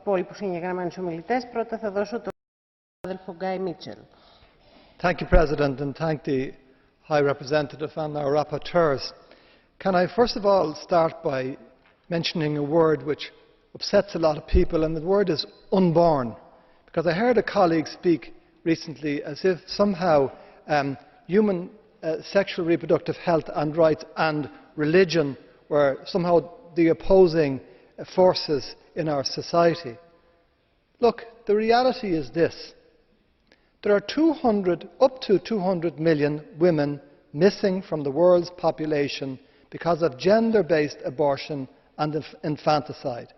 υπόλοιπους εγγεγραμμένους ομιλητές. Πρώτα θα δώσω το αδελφό Guy Mitchell. Thank you, President, and thank the High Representative and our rapporteurs. Can I first of all start by mentioning a word which upsets a lot of people, and the word is unborn. Because I heard a colleague speak recently as if somehow human sexual reproductive health and rights and religion were somehow the opposing forces in our society. Look, the reality is this. There are up to 200 million women missing from the world's population because of gender-based abortion and infanticide.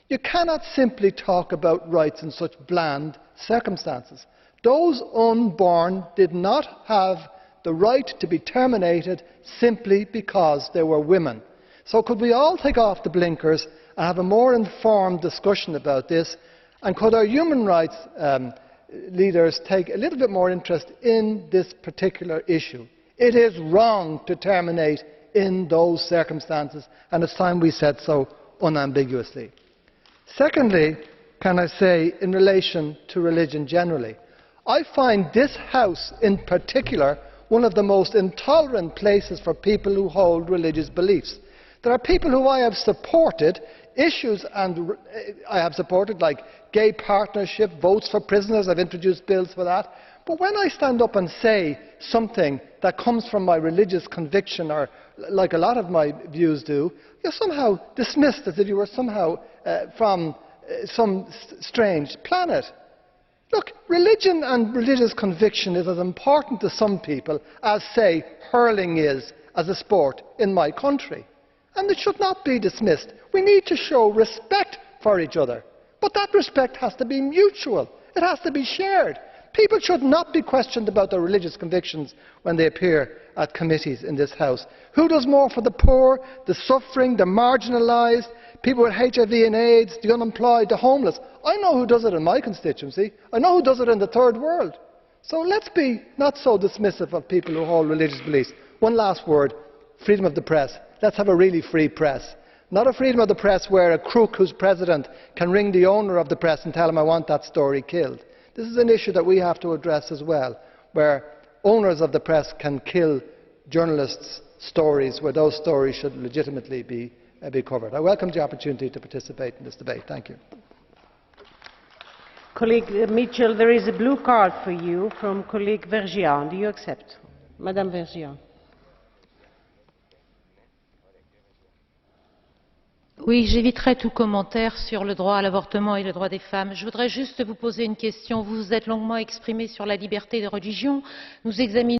You cannot simply talk about rights in such bland circumstances. Those unborn did not have the right to be terminated simply because they were women. So could we all take off the blinkers and have a more informed discussion about this, and could our human rights leaders take a little bit more interest in this particular issue? It is wrong to terminate in those circumstances, and it's time we said so unambiguously. Secondly, can I say, in relation to religion generally, I find this House in particular one of the most intolerant places for people who hold religious beliefs. There are people who I have supported, issues and I have supported like gay partnership, votes for prisoners, I've introduced bills for that. But when I stand up and say something that comes from my religious conviction, or like a lot of my views do, you're somehow dismissed as if you were somehow from some strange planet. Look, religion and religious conviction is as important to some people as, say, hurling is as a sport in my country. And it should not be dismissed. We need to show respect for each other. But that respect has to be mutual. It has to be shared. People should not be questioned about their religious convictions when they appear at committees in this House. Who does more for the poor, the suffering, the marginalised, people with HIV and AIDS, the unemployed, the homeless? I know who does it in my constituency. I know who does it in the third world. So let's be not so dismissive of people who hold religious beliefs. One last word, freedom of the press. Let's have a really free press. Not a freedom of the press where a crook who's president can ring the owner of the press and tell him, I want that story killed. This is an issue that we have to address as well, where owners of the press can kill journalists' stories where those stories should legitimately be covered. I welcome the opportunity to participate in this debate. Thank you. Colleague Mitchell, there is a blue card for you from colleague Vergiat. Do you accept? Madame Vergiat. Oui, j'éviterai tout commentaire sur le droit à l'avortement et le droit des femmes. Je voudrais juste vous poser une question. Vous vous êtes longuement exprimé sur la liberté de religion. Nous examinons